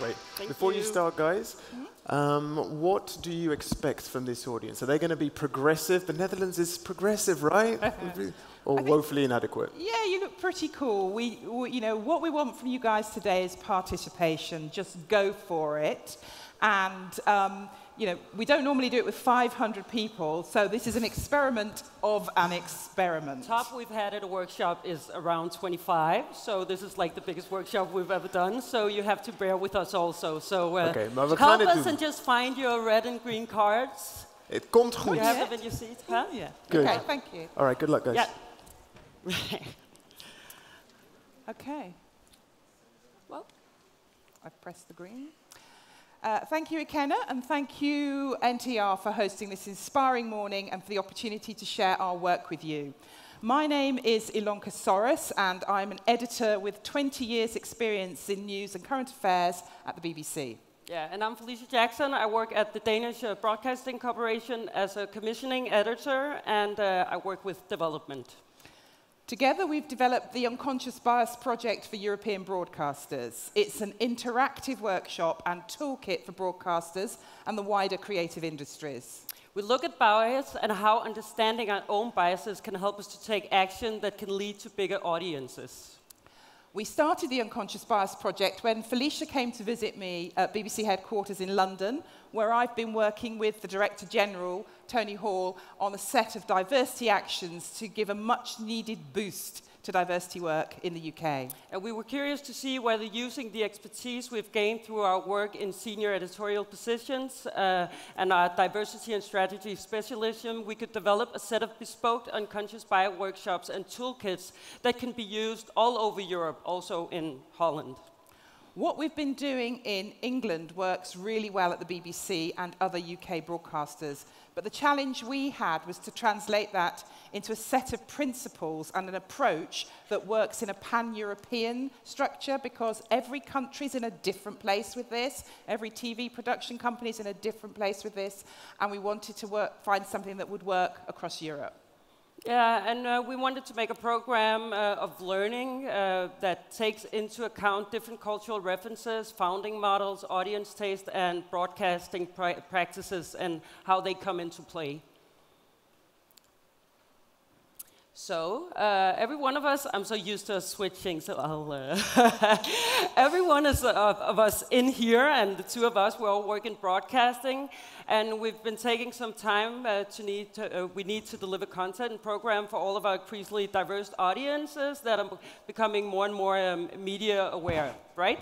Great. Thank Before you. you start, guys, what do you expect from this audience? Are they going to be progressive? The Netherlands is progressive, right? Or woefully inadequate? Yeah, you look pretty cool. We, you know, what we want from you guys today is participation. Just go for it. And, you know, we don't normally do it with 500 people, so this is an experiment of an experiment. Top we've had at a workshop is around 25, so this is like the biggest workshop we've ever done, so you have to bear with us also. So Okay, maar we help gaan het us doen. and just find your red and green cards. Het komt goed. You have them in your seat, huh? Yeah. Good. Okay, thank you. All right, good luck, guys. Yeah. Okay. Well, I've pressed the green. Thank you, Ikenna, and thank you, NTR, for hosting this inspiring morning and for the opportunity to share our work with you. My name is Elonka Soros, and I'm an editor with 20 years' experience in news and current affairs at the BBC. yeah, and I'm Felicia Jackson. I work at the Danish Broadcasting Corporation as a commissioning editor, and I work with development. Together, we've developed the Unconscious Bias Project for European broadcasters. It's an interactive workshop and toolkit for broadcasters and the wider creative industries. We look at bias and how understanding our own biases can help us to take action that can lead to bigger audiences. We started the Unconscious Bias Project when Felicia came to visit me at BBC headquarters in London, where I've been working with the Director General, Tony Hall, on a set of diversity actions to give a much-needed boost to diversity work in the UK. And we were curious to see whether using the expertise we've gained through our work in senior editorial positions and our diversity and strategy specialism, we could develop a set of bespoke unconscious bias workshops and toolkits that can be used all over Europe, also in Holland. What we've been doing in England works really well at the BBC and other UK broadcasters, but the challenge we had was to translate that into a set of principles and an approach that works in a pan-European structure, because every country's in a different place with this, every TV production company's in a different place with this, and we wanted to find something that would work across Europe. Yeah, and we wanted to make a program of learning that takes into account different cultural references, founding models, audience taste, and broadcasting practices and how they come into play. So, every one of us, I'm so used to switching, so I'll... every one of us in here, and the two of us, we all work in broadcasting, and we've been taking some time we need to deliver content and program for all of our increasingly diverse audiences that are becoming more and more media aware, right?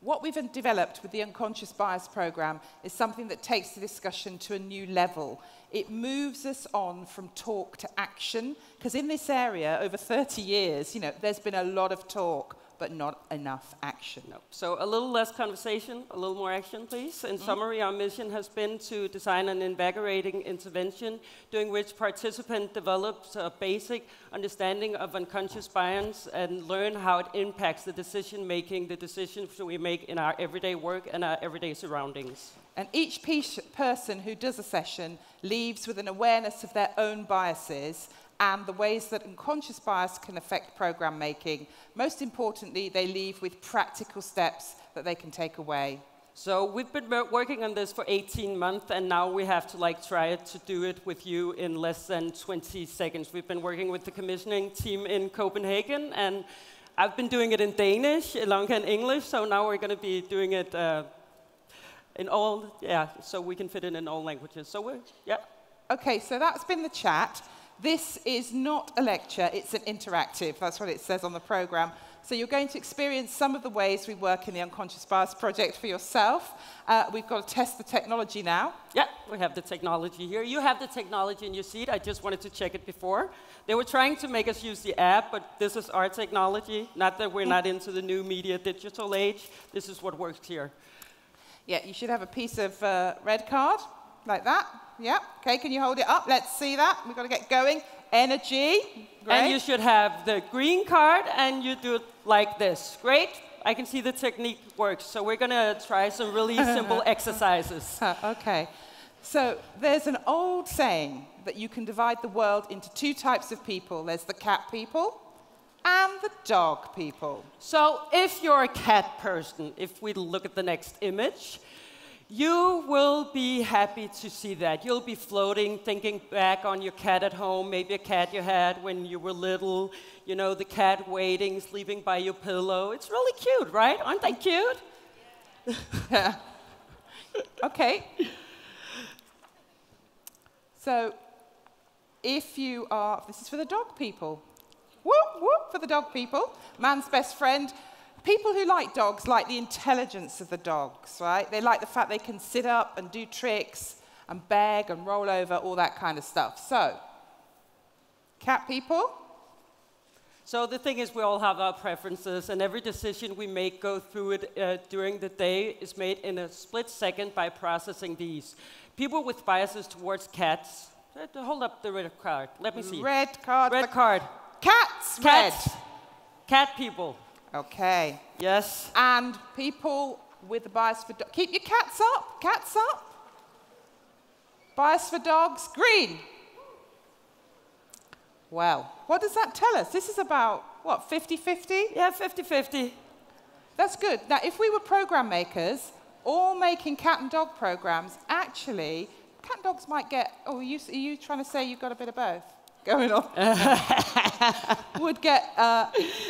What we've developed with the Unconscious Bias Programme is something that takes the discussion to a new level. It moves us on from talk to action, because in this area, over 30 years, you know, there's been a lot of talk, but not enough action. No. So a little less conversation, a little more action, please. In summary, our mission has been to design an invigorating intervention during which participant develops a basic understanding of unconscious bias and learn how it impacts the decision-making, the decisions we make in our everyday work and our everyday surroundings. And each person who does a session leaves with an awareness of their own biases and the ways that unconscious bias can affect program making. Most importantly, they leave with practical steps that they can take away. So we've been working on this for 18 months, and now we have to try to do it with you in less than 20 seconds. We've been working with the commissioning team in Copenhagen, and I've been doing it in Danish, Elonka in English, so now we're going to be doing it in all, so we can fit it in all languages. So Okay, so that's been the chat. This is not a lecture, it's an interactive. That's what it says on the program. So you're going to experience some of the ways we work in the Unconscious Bias Project for yourself. We've got to test the technology now. Yeah, we have the technology here. You have the technology in your seat. I just wanted to check it before. They were trying to make us use the app, but this is our technology. Not that we're not into the new media digital age. This is what works here. Yeah, you should have a piece of red card, like that. Yeah, okay, can you hold it up? Let's see that. We've got to get going. Energy. Great. And you should have the green card, and you do it like this. Great. I can see the technique works. So we're going to try some really simple exercises. Okay. So there's an old saying that you can divide the world into two types of people. There's the cat people and the dog people. So if you're a cat person, if we look at the next image, you will be happy to see that. You'll be floating, thinking back on your cat at home, maybe a cat you had when you were little, you know, the cat waiting, sleeping by your pillow. It's really cute, right? Aren't they cute? Yeah. Okay. So, if you are, this is for the dog people. Whoop, whoop, for the dog people. Man's best friend. People who like dogs like the intelligence of the dogs, right? They like the fact they can sit up and do tricks and beg and roll over, all that kind of stuff. So, cat people? So the thing is, we all have our preferences, and every decision we make go through it during the day is made in a split second by processing these. People with biases towards cats, hold up the red card, let me see. Red card. Red card. Cats, Cats. red. Cat people. Okay. Yes. And people with a bias for dogs. Keep your cats up. Cats up. Bias for dogs. Green. Well, what does that tell us? This is about, what, 50-50? Yeah, 50-50. That's good. Now, if we were program makers, all making cat and dog programs, actually, cat and dogs might get, oh, are you trying to say you've got a bit of both going on? Would get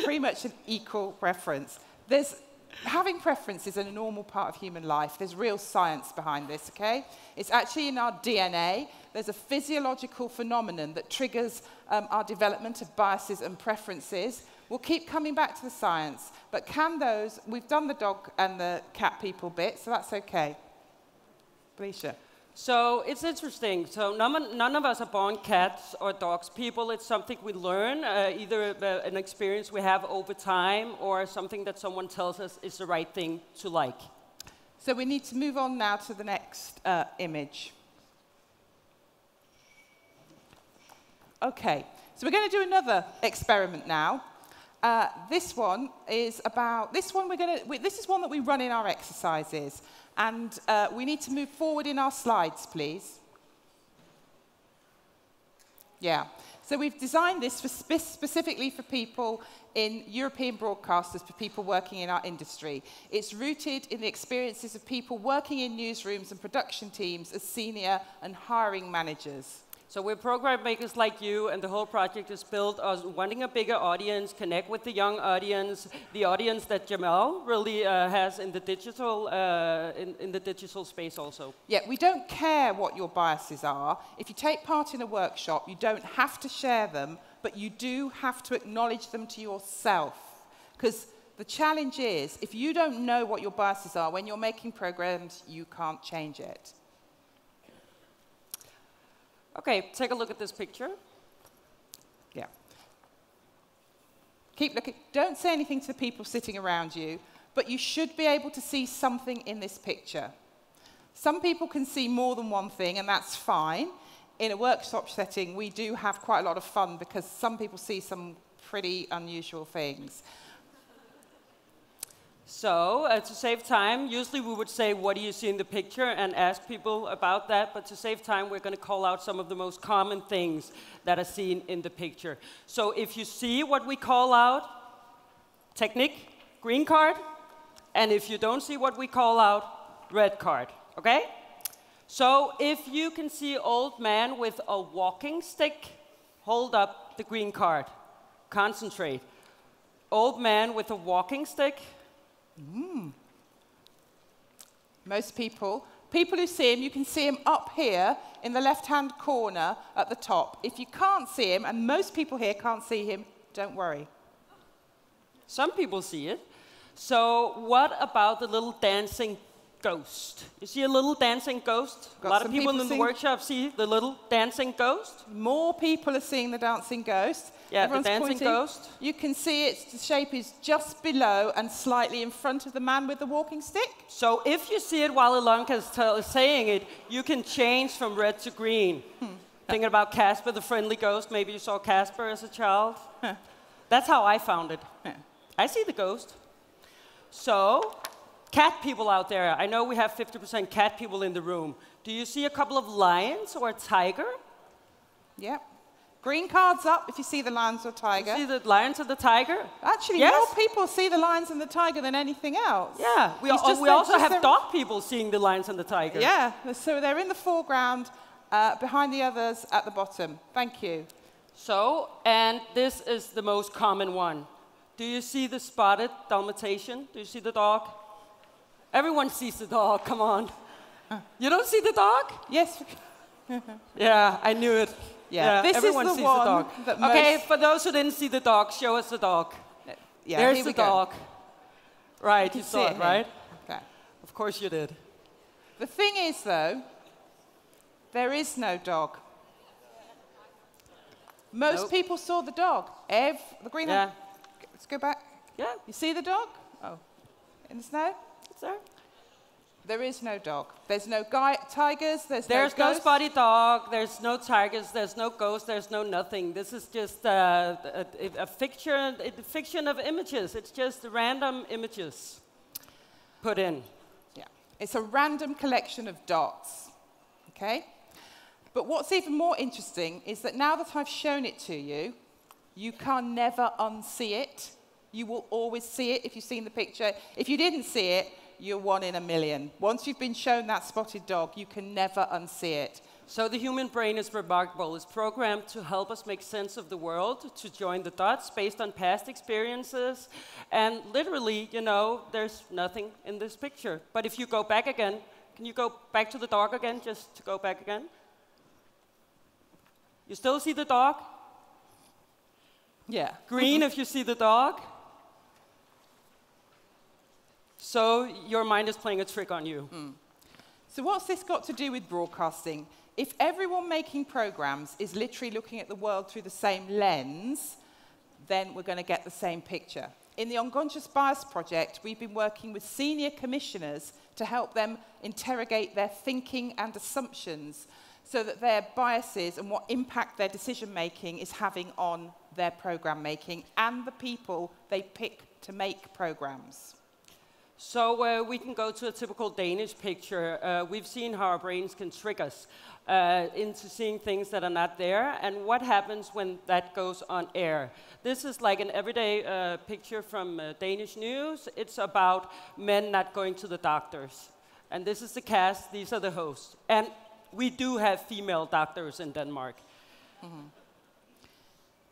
pretty much an equal preference. Having preference is a normal part of human life. There's real science behind this, okay? It's actually in our DNA. There's a physiological phenomenon that triggers our development of biases and preferences. We'll keep coming back to the science, but we've done the dog and the cat people bit, so that's okay. Felicia. So it's interesting. So none of us are born cats or dogs people. It's something we learn, either an experience we have over time or something that someone tells us is the right thing to like. So we need to move on now to the next image. Okay, so we're going to do another experiment now. This one is about, this is one that we run in our exercises. And we need to move forward in our slides, please. Yeah. So we've designed this specifically for people in European broadcasters, for people working in our industry. It's rooted in the experiences of people working in newsrooms and production teams as senior and hiring managers. So we're program makers like you, and the whole project is built on wanting a bigger audience, connect with the young audience, the audience that Jamal really has in the digital space also. Yeah, we don't care what your biases are. If you take part in a workshop, you don't have to share them, but you do have to acknowledge them to yourself. Because the challenge is, if you don't know what your biases are, when you're making programs, you can't change it. Okay, take a look at this picture. Yeah. Keep looking. Don't say anything to the people sitting around you, but you should be able to see something in this picture. Some people can see more than one thing, and that's fine. In a workshop setting, we do have quite a lot of fun because some people see some pretty unusual things. So, to save time, usually we would say, what do you see in the picture, and ask people about that, but to save time, we're going to call out some of the most common things that are seen in the picture. So if you see what we call out, technique, green card, and if you don't see what we call out, red card, okay? So if you can see old man with a walking stick, hold up the green card, concentrate. Old man with a walking stick. Most people who see him, you can see him up here in the left-hand corner at the top. If you can't see him, and most people here can't see him, don't worry. Some people see it. So what about the little dancing ghost? You see a little dancing ghost? A lot of people in the workshop see the little dancing ghost. More people are seeing the dancing ghost. Yeah, Everyone's the dancing pointing. ghost. You can see the shape is just below and slightly in front of the man with the walking stick. So if you see it while Elonka is saying it, you can change from red to green. Thinking about Casper, the friendly ghost. Maybe you saw Casper as a child. That's how I found it. I see the ghost. So, cat people out there. I know we have 50% cat people in the room. Do you see a couple of lions or a tiger? Yep. Green cards up if you see the lions or tiger. You see the lions and the tiger? Actually, Yes. more people see the lions and the tiger than anything else. Yeah, we also have dog people seeing the lions and the tiger. Yeah, so they're in the foreground, behind the others at the bottom. Thank you. So, and this is the most common one. Do you see the spotted Dalmatian? Do you see the dog? Everyone sees the dog, come on. You don't see the dog? Yes. Yeah, I knew it. Yeah, this everyone is the sees one the dog. that Okay, for those who didn't see the dog, show us the dog. Yeah, There's here the we go. dog. Right, you see saw it it, here. right? Okay. Of course you did. The thing is, though, there is no dog. Most Nope. people saw the dog. The green Yeah. one. Let's go back. Yeah, You see the dog? Oh, in the snow? it's there. There is no dog. There's no tigers. There's There's no ghosts. spotty dog, there's no tigers, there's no ghosts, there's no nothing. This is just a fiction of images. It's just random images put in. Yeah. It's a random collection of dots. Okay? But what's even more interesting is that now that I've shown it to you, you can never unsee it. You will always see it if you've seen the picture. If you didn't see it, you're 1 in a million. Once you've been shown that spotted dog, you can never unsee it. So the human brain is remarkable. It's programmed to help us make sense of the world, to join the dots based on past experiences. And literally, you know, there's nothing in this picture. But if you go back again, can you go back to the dog again, just to go back again? You still see the dog? Yeah. Green if you see the dog. So your mind is playing a trick on you. So what's this got to do with broadcasting? If everyone making programs is literally looking at the world through the same lens, then we're going to get the same picture. In the Unconscious Bias Project, we've been working with senior commissioners to help them interrogate their thinking and assumptions so that their biases and what impact their decision making is having on their program making and the people they pick to make programs. So we can go to a typical Danish picture. We've seen how our brains can trick us into seeing things that are not there, and what happens when that goes on air. This is like an everyday picture from Danish news. It's about men not going to the doctors. And this is the cast, these are the hosts. And we do have female doctors in Denmark. Mm-hmm.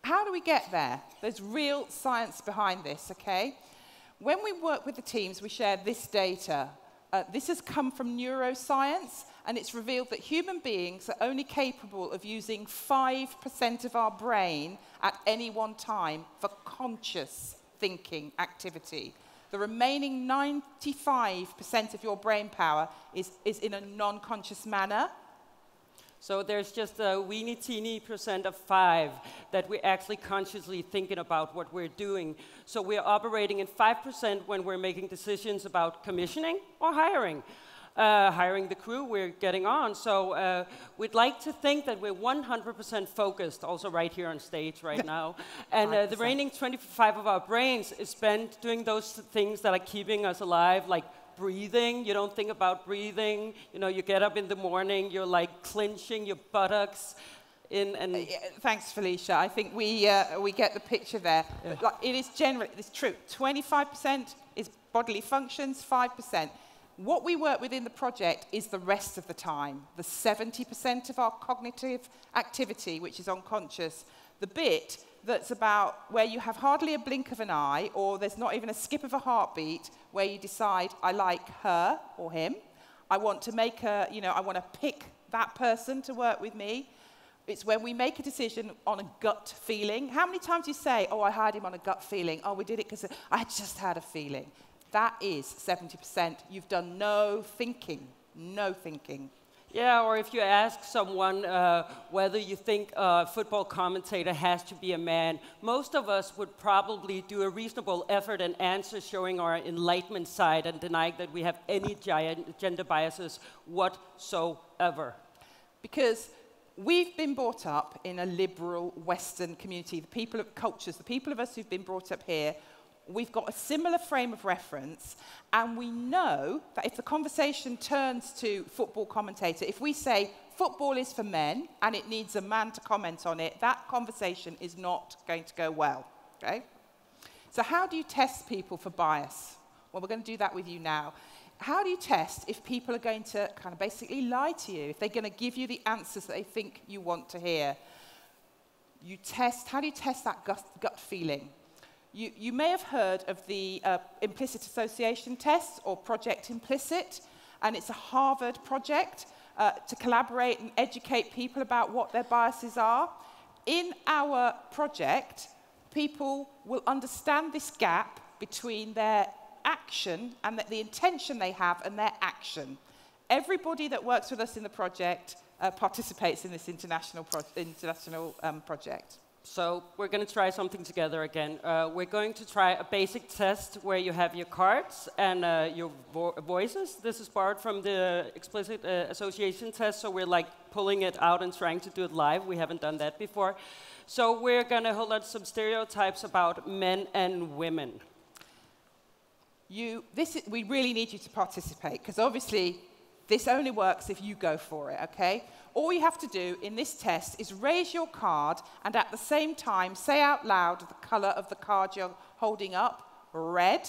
How do we get there? There's real science behind this, okay? When we work with the teams, we share this data. This has come from neuroscience, and it's revealed that human beings are only capable of using 5% of our brain at any one time for conscious thinking activity. The remaining 95% of your brain power is in a non-conscious manner. So there's just a weeny teeny % of 5 that we're actually consciously thinking about what we're doing. So we're operating in 5% when we're making decisions about commissioning or hiring. Hiring the crew we're getting on. So we'd like to think that we're 100% focused, also right here on stage right now. And the remaining 25 of our brains is spent doing those things that are keeping us alive, like breathing. You don't think about breathing. You know, you get up in the morning, you're like clenching your buttocks in and... Thanks, Felicia. I think we get the picture there. Yeah. But like, it is generally, it's true. 25% is bodily functions, 5%. What we work with in the project is the rest of the time, the 70% of our cognitive activity, which is unconscious, the bit that's about where you have hardly a blink of an eye, or there's not even a skip of a heartbeat, where you decide, I like her or him. I want to make a, you know, I want to pick that person to work with me. It's when we make a decision on a gut feeling. How many times do you say, oh, I hired him on a gut feeling. Oh, we did it because I just had a feeling. That is 70%. You've done no thinking, no thinking. Yeah, or if you ask someone whether you think a football commentator has to be a man, most of us would probably do a reasonable effort and answer showing our enlightenment side and denying that we have any gender biases whatsoever. Because we've been brought up in a liberal Western community. The people of cultures, the people of us who've been brought up here, we've got a similar frame of reference, and we know that if the conversation turns to football commentator, if we say football is for men and it needs a man to comment on it, that conversation is not going to go well, okay? So how do you test people for bias? Well, we're going to do that with you now. How do you test if people are going to kind of basically lie to you, if they're going to give you the answers that they think you want to hear? How do you test that gut feeling? You may have heard of the implicit association test or Project Implicit, and it's a Harvard project to collaborate and educate people about what their biases are. In our project, people will understand this gap between their action and the intention they have and their action. Everybody that works with us in the project participates in this international project. So we're going to try something together again. We're going to try a basic test where you have your cards and your voices. This is borrowed from the explicit association test, so we're like pulling it out and trying to do it live. We haven't done that before. So we're going to hold on some stereotypes about men and women. We really need you to participate, because obviously this only works if you go for it, okay? All you have to do in this test is raise your card and at the same time say out loud the color of the card you're holding up, red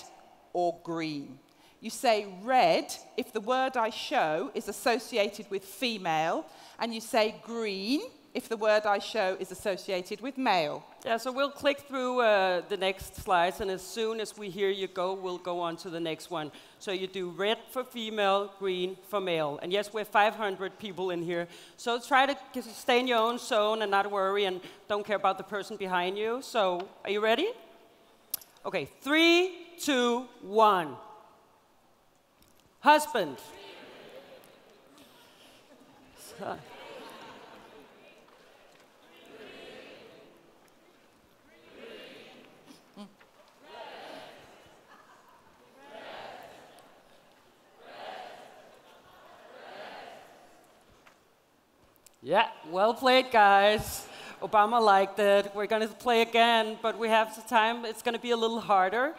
or green. You say red if the word I show is associated with female, and you say green if the word I show is associated with male. Yeah, so we'll click through the next slides, and as soon as we hear you go, we'll go on to the next one. So you do red for female, green for male. And yes, we're 500 people in here, so try to stay in your own zone and not worry and don't care about the person behind you. So, are you ready? Okay, 3, 2, 1. Husband. Yeah, well played, guys. Obama liked it. We're going to play again, but we have the time. It's going to be a little harder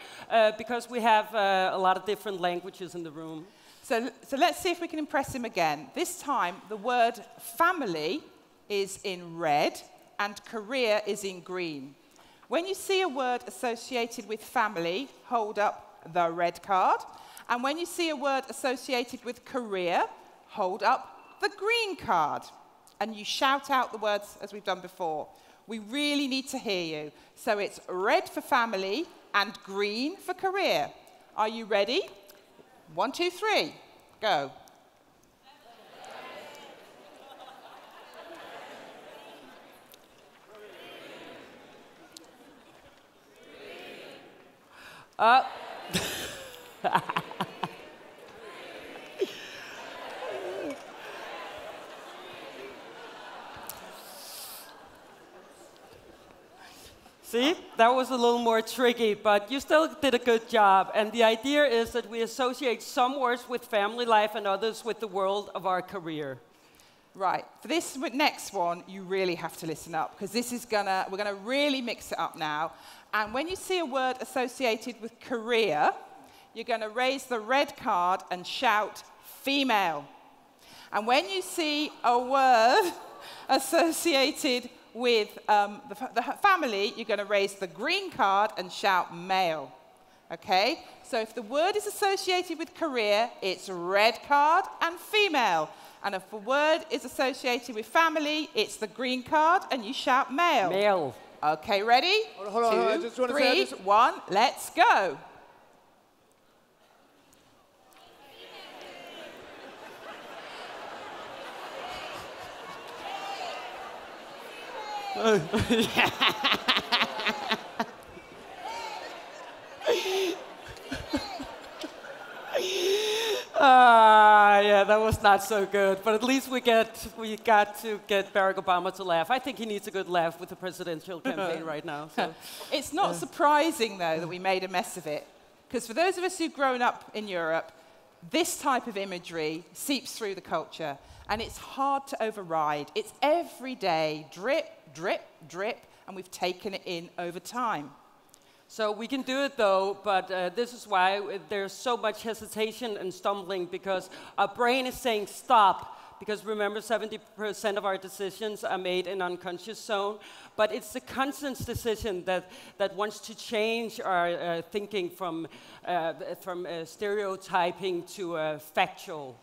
because we have a lot of different languages in the room. So let's see if we can impress him again. This time, the word family is in red and career is in green. When you see a word associated with family, hold up the red card. And when you see a word associated with career, hold up the green card. And you shout out the words as we've done before. We really need to hear you. So it's red for family and green for career. Are you ready? 1, 2, 3, go. See, that was a little more tricky, but you still did a good job. And the idea is that we associate some words with family life and others with the world of our career. Right, for this next one, you really have to listen up, because we're gonna really mix it up now. And when you see a word associated with career, you're gonna raise the red card and shout female. And when you see a word associated with the family, you're going to raise the green card and shout male. Okay? So if the word is associated with career, it's red card and female. And if the word is associated with family, it's the green card and you shout male. Male. Okay, ready? Hold on, 2, I just want to 3, say 1, let's go. Yeah, that was not so good. But at least we got to get Barack Obama to laugh. I think he needs a good laugh with the presidential campaign right now. So. It's not surprising, though, that we made a mess of it. Because for those of us who've grown up in Europe, this type of imagery seeps through the culture. And it's hard to override. It's every day, drip, drip, drip, and we've taken it in over time. So we can do it, though, but this is why there's so much hesitation and stumbling, because our brain is saying stop, because remember 70% of our decisions are made in unconscious zone, but it's the conscious decision that wants to change our thinking from stereotyping to factual,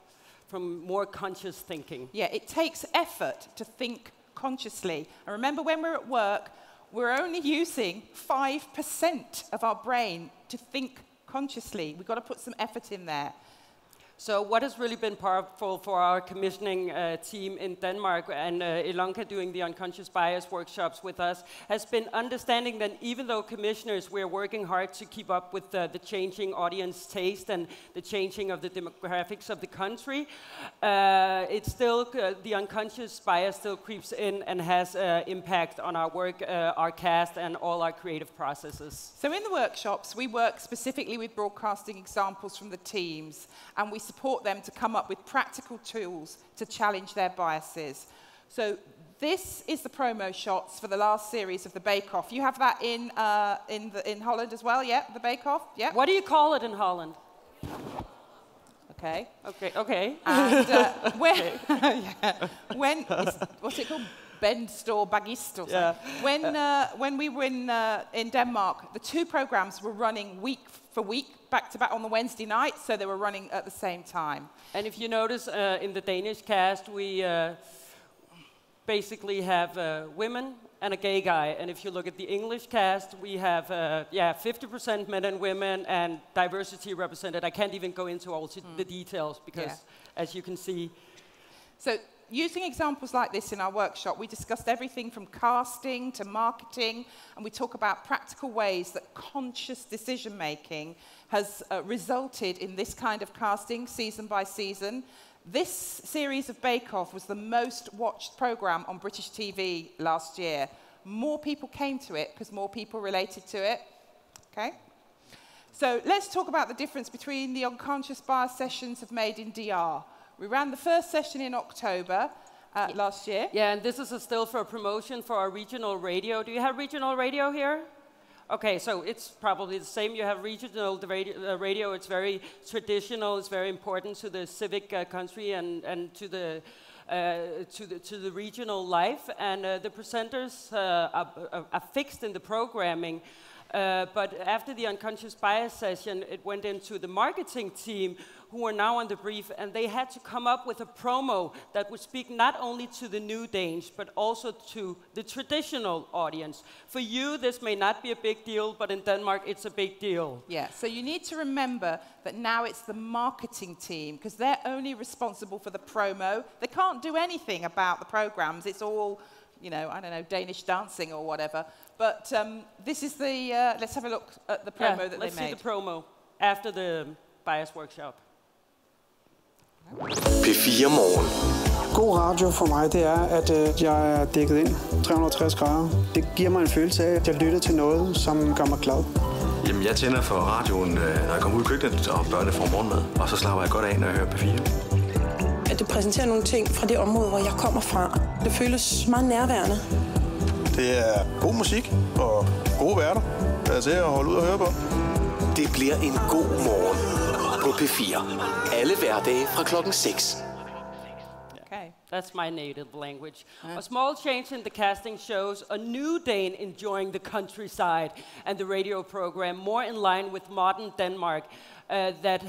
from more conscious thinking. Yeah, it takes effort to think consciously. And remember, when we're at work, we're only using 5% of our brain to think consciously. We've got to put some effort in there. So what has really been powerful for our commissioning team in Denmark, and Elonka doing the unconscious bias workshops with us, has been understanding that even though commissioners, we're working hard to keep up with the changing audience taste and the changing of the demographics of the country, it's still, the unconscious bias still creeps in and has impact on our work, our cast, and all our creative processes. So in the workshops, we work specifically with broadcasting examples from the teams, and we support them to come up with practical tools to challenge their biases. So this is the promo shots for the last series of the Bake Off. You have that in Holland as well, yeah? The Bake Off, yeah? What do you call it in Holland? Okay. Okay. And what's it called? Bendst or Bagist or something. Yeah. When we were in Denmark, the two programs were running week for week, back to back on the Wednesday night, so they were running at the same time. And if you notice, in the Danish cast, we basically have women and a gay guy. And if you look at the English cast, we have 50% men and women, and diversity represented. I can't even go into all the details because, as you can see. So, using examples like this in our workshop, we discussed everything from casting to marketing, and we talk about practical ways that conscious decision-making has resulted in this kind of casting, season by season. This series of Bake Off was the most watched programme on British TV last year. More people came to it because more people related to it. Okay? So let's talk about the difference between the unconscious bias sessions of Made in DR. We ran the first session in October last year. Yeah, and this is a still for a promotion for our regional radio. Do you have regional radio here? Okay, so it's probably the same. You have regional radio. It's very traditional. It's very important to the civic country and to the regional life. And the presenters are fixed in the programming. But after the unconscious bias session, it went into the marketing team, who are now on the brief, and they had to come up with a promo that would speak not only to the new Danes, but also to the traditional audience. For you, this may not be a big deal, but in Denmark, it's a big deal. Yeah, so you need to remember that now it's the marketing team, because they're only responsible for the promo. They can't do anything about the programs. It's all, you know, I don't know, Danish dancing or whatever. But this is the, let's have a look at the promo that they made. Let's see the promo after the bias workshop. P4 Morgen. God radio for mig, det er, at jeg er dækket ind 360 grader. Det giver mig en følelse af, at jeg lytter til noget, som gør mig glad. Jamen, jeg tænder for radioen, når jeg kommer ud i køkkenet, og børnene får morgenmad. Og så slapper jeg godt af, når jeg hører P4. At du præsenterer nogle ting fra det område, hvor jeg kommer fra. Det føles meget nærværende. Det er god musik og gode værter, der er til at holde ud og høre på. Det bliver en god morgen på P4. Alle hverdage fra klokken 6. Okay, that's my native language. A small change in the casting shows a new Dane enjoying the countryside and the radio program more in line with modern Denmark that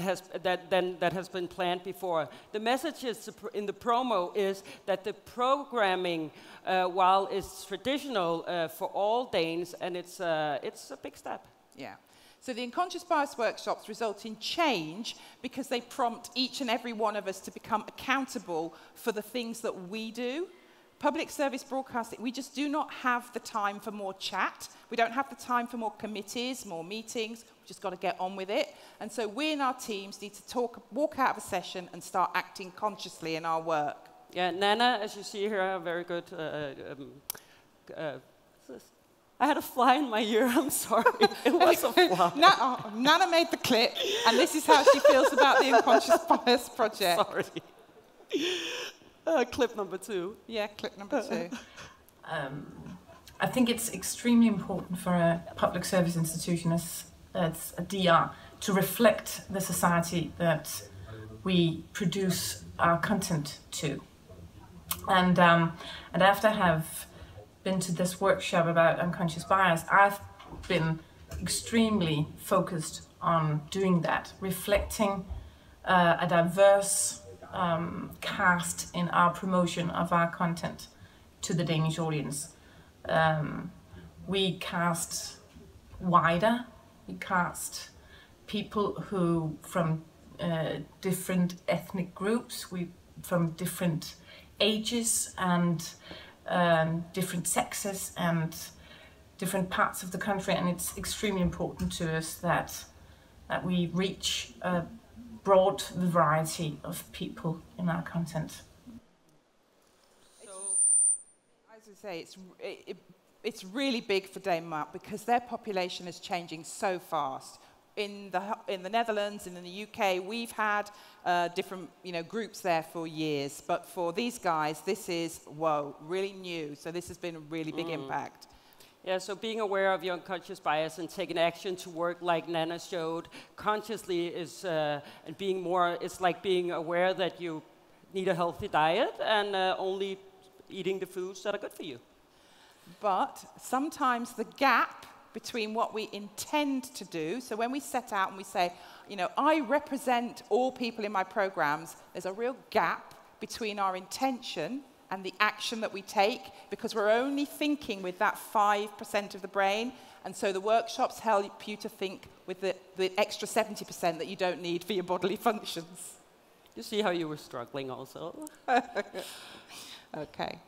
has been planned before. The message is in the promo is that the programming, while it's traditional for all Danes, and it's a big step. Yeah. So the unconscious bias workshops result in change because they prompt each and every one of us to become accountable for the things that we do. Public service broadcasting, we just do not have the time for more chat. We don't have the time for more committees, more meetings. We've just got to get on with it. And so we and our teams need to walk out of a session and start acting consciously in our work. Yeah, Nana, as you see here, a very good... I had a fly in my ear, I'm sorry. It was a fly. Nana made the clip, and this is how she feels about the unconscious bias project. Sorry. Clip number 2. Yeah, clip number 2. I think it's extremely important for a public service institution as a DR to reflect the society that we produce our content to. And after I have been to this workshop about unconscious bias, I've been extremely focused on doing that, reflecting a diverse cast in our promotion of our content to the Danish audience. We cast wider, we cast people who from different ethnic groups, from different ages and different sexes and different parts of the country, and it's extremely important to us that we reach a broad variety of people in our content. So, as I say, it's really big for Denmark because their population is changing so fast. In the Netherlands and in the UK, we've had different groups there for years, but for these guys, this is really new. So this has been a really big impact. Yeah, so being aware of your unconscious bias and taking action to work like Nana showed consciously is, and being more, it's like being aware that you need a healthy diet and only eating the foods that are good for you. But sometimes the gap between what we intend to do, so when we set out and we say, I represent all people in my programs, there's a real gap between our intention and the action that we take, because we're only thinking with that 5% of the brain, and so the workshops help you to think with the extra 70% that you don't need for your bodily functions. You see how you were struggling also? Okay.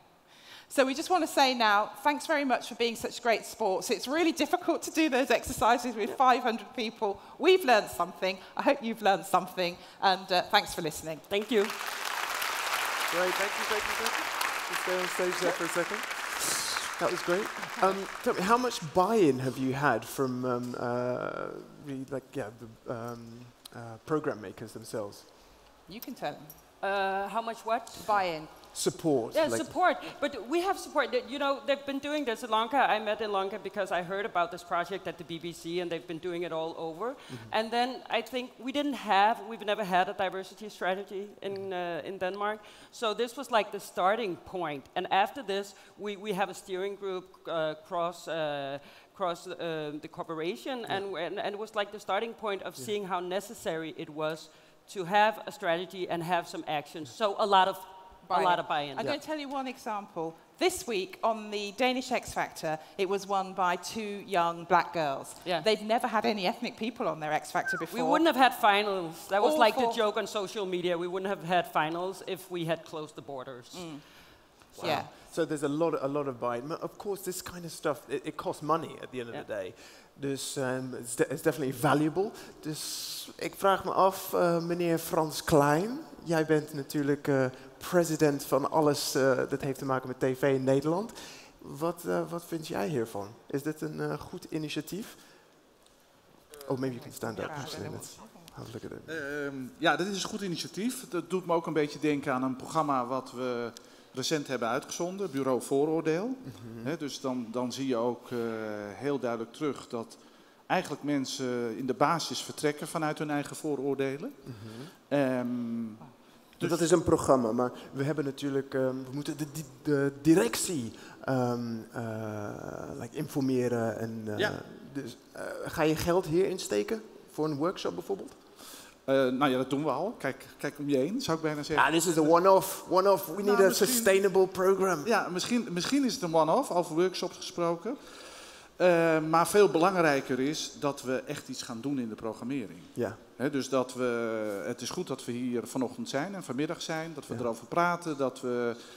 So we just want to say now, thanks very much for being such great sports. It's really difficult to do those exercises with 500 people. We've learned something. I hope you've learned something, and thanks for listening. Thank you. Great, thank you. Just stay on stage there for a second. That was great. Tell me, how much buy-in have you had from the program makers themselves? You can tell them. How much what? Buy-in. Support. Yeah, support. But we have support. They've been doing this. Elonka, I met Elonka because I heard about this project at the BBC, and they've been doing it all over. And then I think we've never had a diversity strategy in Denmark. So this was like the starting point. And after this, we have a steering group across the corporation, and it was like the starting point of seeing how necessary it was to have a strategy and have some action. So a lot of buy-in. I'm going to tell you one example. This week on the Danish X Factor, it was won by 2 young black girls. Yeah. They've never had any ethnic people on their X Factor before. We wouldn't have had finals. That was All like the for- joke on social media. We wouldn't have had finals if we had closed the borders. Wow. Yeah. So there's a lot of buy-in. Of course, this kind of stuff, it costs money at the end of the day. Dus it's definitely valuable. Dus ik vraag me af, meneer Frans Klein, jij bent natuurlijk president van alles dat heeft te maken met tv in Nederland. Wat vind jij hiervan? Is dit een goed initiatief? Oh, maybe you can stand up. Have a look at it. Ja, dit is een goed initiatief. Dat doet me ook een beetje denken aan een programma wat we recent hebben uitgezonden, Bureau Vooroordeel. Dus dan zie je ook heel duidelijk terug dat eigenlijk mensen in de basis vertrekken vanuit hun eigen vooroordelen. Dus dat is een programma, maar we hebben natuurlijk, we moeten de directie informeren. En, dus, ga je geld hierin steken voor een workshop bijvoorbeeld? Nou ja, dat doen we al. Kijk om je heen, zou ik bijna zeggen. This is a one-off. We need a sustainable program. Ja, misschien is het een one-off, over workshops gesproken. Maar veel belangrijker is dat we echt iets gaan doen in de programmering. Ja. Dus het is goed dat we hier vanochtend zijn en vanmiddag zijn, dat we erover praten.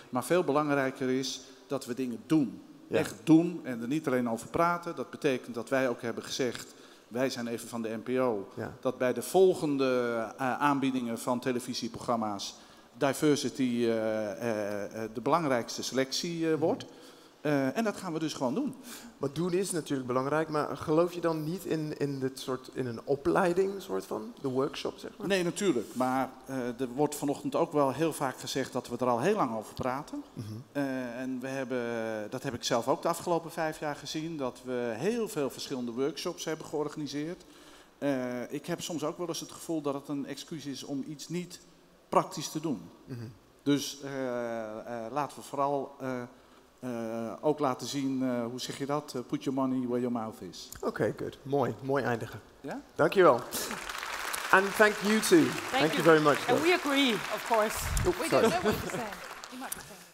Maar veel belangrijker is dat we dingen doen. Ja. Echt doen en er niet alleen over praten. Dat betekent dat wij ook hebben gezegd, wij zijn even van de NPO, dat bij de volgende aanbiedingen van televisieprogramma's Diversity de belangrijkste selectie wordt. En dat gaan we dus gewoon doen. Wat doen is natuurlijk belangrijk, maar geloof je dan niet in een opleiding, soort van, de workshop, zeg maar? Nee, natuurlijk. Maar er wordt vanochtend ook wel heel vaak gezegd dat we er al heel lang over praten. En dat heb ik zelf ook de afgelopen 5 jaar gezien, dat we heel veel verschillende workshops hebben georganiseerd. Ik heb soms ook wel eens het gevoel dat het een excuus is om iets niet praktisch te doen. Dus laten we vooral ook laten zien, hoe zeg je dat? Put your money where your mouth is. Oké, good. Mooi eindigen. Ja? Dankjewel. And thank you too. Thank you very much. And we agree, of course. We don't know what you're saying. You might be saying.